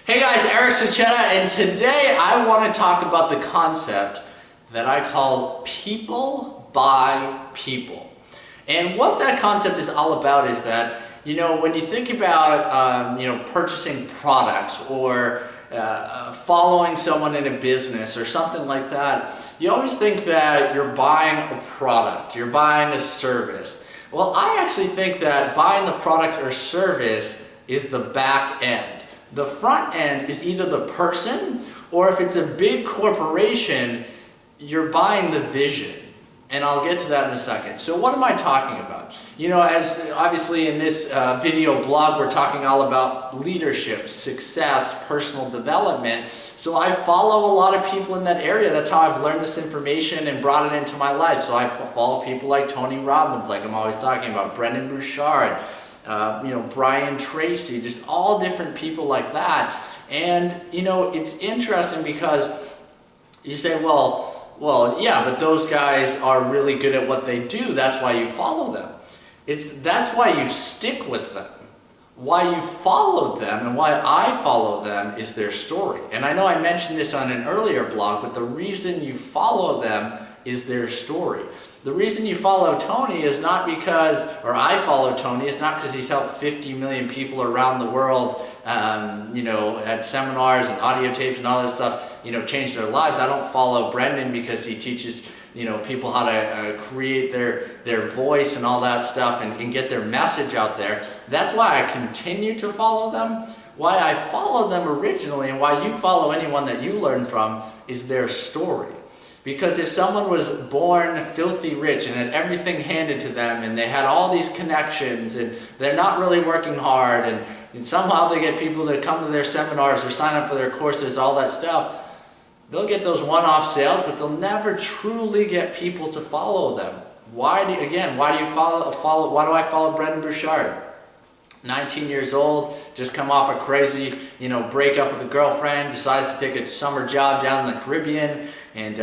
Hey guys, Eric Sachetta, and today I want to talk about the concept that I call people by people. And what that concept is all about is that, when you think about, purchasing products or following someone in a business or something like that, you always think that you're buying a product, you're buying a service. Well, I actually think that buying the product or service is the back end. The front end is either the person, or if it's a big corporation, you're buying the vision. And I'll get to that in a second. So what am I talking about? As obviously in this video blog, we're talking all about leadership, success, personal development. So I follow a lot of people in that area. That's how I've learned this information and brought it into my life. So I follow people like Tony Robbins, like I'm always talking about, Brendon Burchard, Brian Tracy, just all different people like that. And, it's interesting because you say, well, yeah, but those guys are really good at what they do. That's why you follow them. That's why you stick with them. Why you followed them and why I follow them is their story. And I know I mentioned this on an earlier blog, but the reason you follow them is their story. The reason you follow Tony is not because, or I follow Tony, is not because he's helped 50 million people around the world, at seminars and audio tapes and all that stuff, change their lives. I don't follow Brendon because he teaches, people how to create their voice and all that stuff and get their message out there. That's why I continue to follow them. Why I followed them originally and why you follow anyone that you learn from is their story. Because if someone was born filthy rich and had everything handed to them and they had all these connections and they're not really working hard and somehow they get people to come to their seminars or sign up for their courses, all that stuff, they'll get those one-off sales, but they'll never truly get people to follow them. Why do I follow Brendon Burchard? 19 years old, just come off a crazy, breakup with a girlfriend, decides to take a summer job down in the Caribbean and,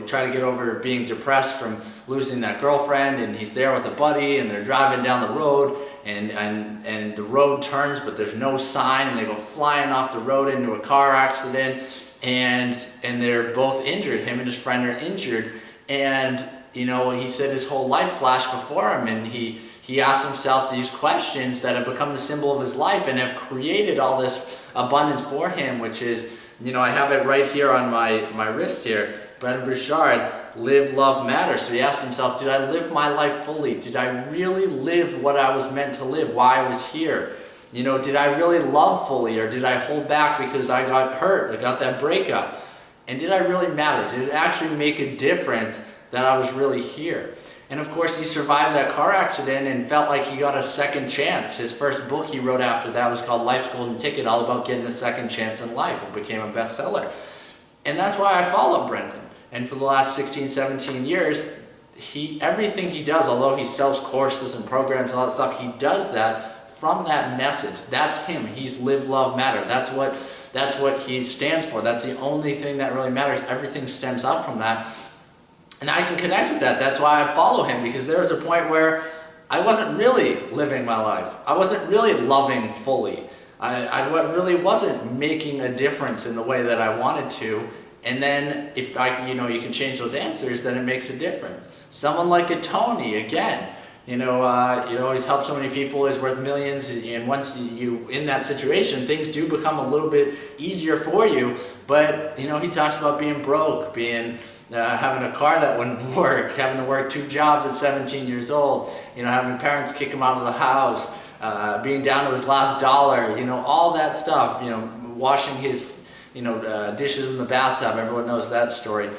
try to get over being depressed from losing that girlfriend, and he's there with a buddy and they're driving down the road and the road turns but there's no sign and they go flying off the road into a car accident and they're both injured. Him and his friend are injured, and, he said his whole life flashed before him, and he asked himself these questions that have become the symbol of his life and have created all this abundance for him, which is, I have it right here on my wrist here, Brendon Burchard, live, love, matter. So he asked himself, did I live my life fully? Did I really live what I was meant to live, why I was here? Did I really love fully, or did I hold back because I got hurt, I got that breakup? And did I really matter? Did it actually make a difference that I was really here? And of course, he survived that car accident and felt like he got a second chance. His first book he wrote after that was called Life's Golden Ticket, all about getting a second chance in life. It became a bestseller. And that's why I follow Brendon. And for the last 16, 17 years, everything he does, although he sells courses and programs and all that stuff, he does that from that message. That's him. He's live, love, matter. That's what he stands for. That's the only thing that really matters. Everything stems up from that. And I can connect with that. That's why I follow him, because there was a point where I wasn't really living my life. I wasn't really loving fully. I really wasn't making a difference in the way that I wanted to. And then if you can change those answers, then it makes a difference. Someone like a Tony, again, he's helped so many people, he's worth millions, and once you in that situation, things do become a little bit easier for you. But, he talks about being broke, having a car that wouldn't work, having to work 2 jobs at 17 years old, having parents kick him out of the house, being down to his last dollar, all that stuff, washing his, dishes in the bathtub. Everyone knows that story.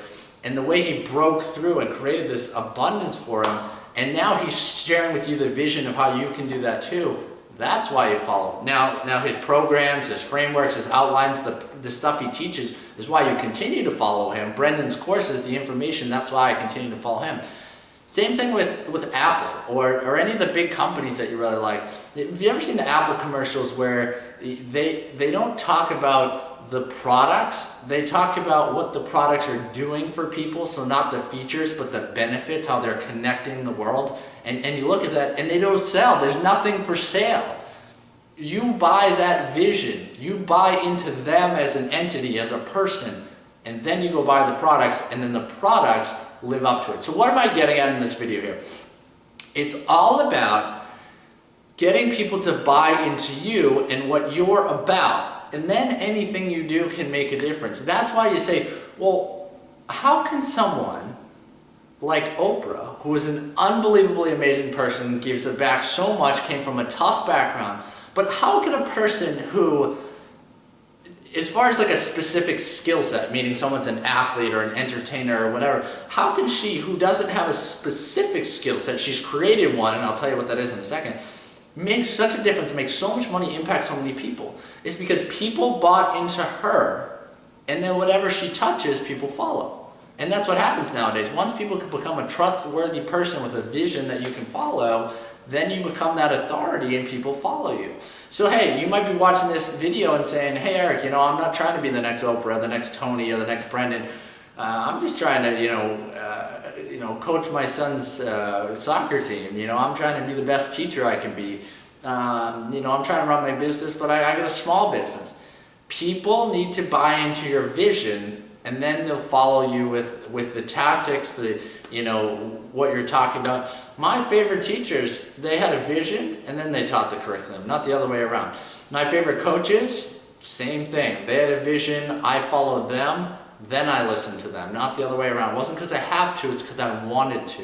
And the way he broke through and created this abundance for him, and now he's sharing with you the vision of how you can do that too. That's why you follow him. Now his programs, his frameworks, his outlines, the stuff he teaches is why you continue to follow him. Brendon's courses, the information, that's why I continue to follow him. Same thing with Apple or any of the big companies that you really like. Have you ever seen the Apple commercials where they don't talk about the products, they talk about what the products are doing for people, so not the features, but the benefits, how they're connecting the world. And you look at that, and they don't sell. There's nothing for sale. you buy that vision, you buy into them as an entity, as a person, and then you go buy the products, and then the products live up to it. So what am I getting at in this video here? It's all about getting people to buy into you and what you're about, and then anything you do can make a difference. That's why you say, well, how can someone like Oprah, who is an unbelievably amazing person, gives it back so much, came from a tough background, but how can a person who, as far as like a specific skill set, meaning someone's an athlete or an entertainer or whatever, how can she, who doesn't have a specific skill set, she's created one, and I'll tell you what that is in a second, make such a difference, make so much money, impact so many people? It's because people bought into her, and then whatever she touches, people follow. And that's what happens nowadays. Once people can become a trustworthy person with a vision that you can follow, then you become that authority and people follow you. So hey, you might be watching this video and saying, hey Eric, I'm not trying to be the next Oprah, the next Tony, or the next Brendan. I'm just trying to, coach my son's soccer team. I'm trying to be the best teacher I can be. I'm trying to run my business, but I got a small business. People need to buy into your vision, and then they'll follow you with the tactics, what you're talking about. My favorite teachers, they had a vision and then they taught the curriculum, not the other way around. My favorite coaches, same thing. They had a vision, I followed them, then I listened to them, not the other way around. It wasn't because I have to, it's because I wanted to.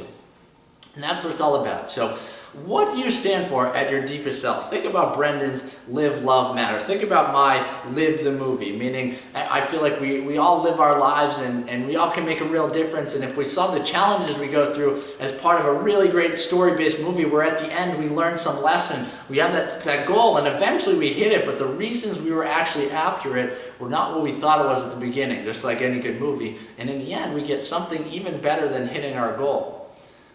And that's what it's all about. So what do you stand for at your deepest self? Think about Brendan's Live, Love, Matter. Think about my Live the Movie, meaning I feel like we all live our lives and we all can make a real difference. And if we saw the challenges we go through as part of a really great story-based movie where at the end we learn some lesson, we have that goal and eventually we hit it, but the reasons we were actually after it were not what we thought it was at the beginning, just like any good movie. And in the end, we get something even better than hitting our goal.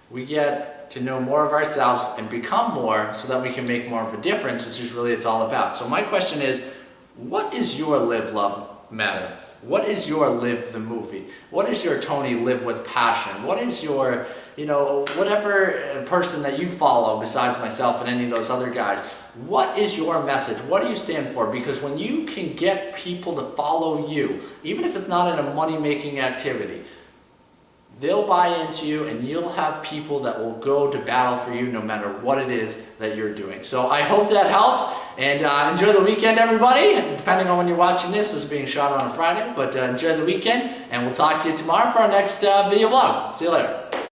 We get to know more of ourselves and become more so that we can make more of a difference, which is really it's all about. So my question is, what is your Live, Love, Matter? What is your Live the Movie? What is your Tony Live with Passion? What is your, whatever person that you follow besides myself and any of those other guys, what is your message? What do you stand for? Because when you can get people to follow you, even if it's not in a money-making activity, they'll buy into you and you'll have people that will go to battle for you no matter what it is that you're doing. So I hope that helps, and enjoy the weekend, everybody. Depending on when you're watching this is being shot on a Friday, but enjoy the weekend, and we'll talk to you tomorrow for our next video blog. See you later.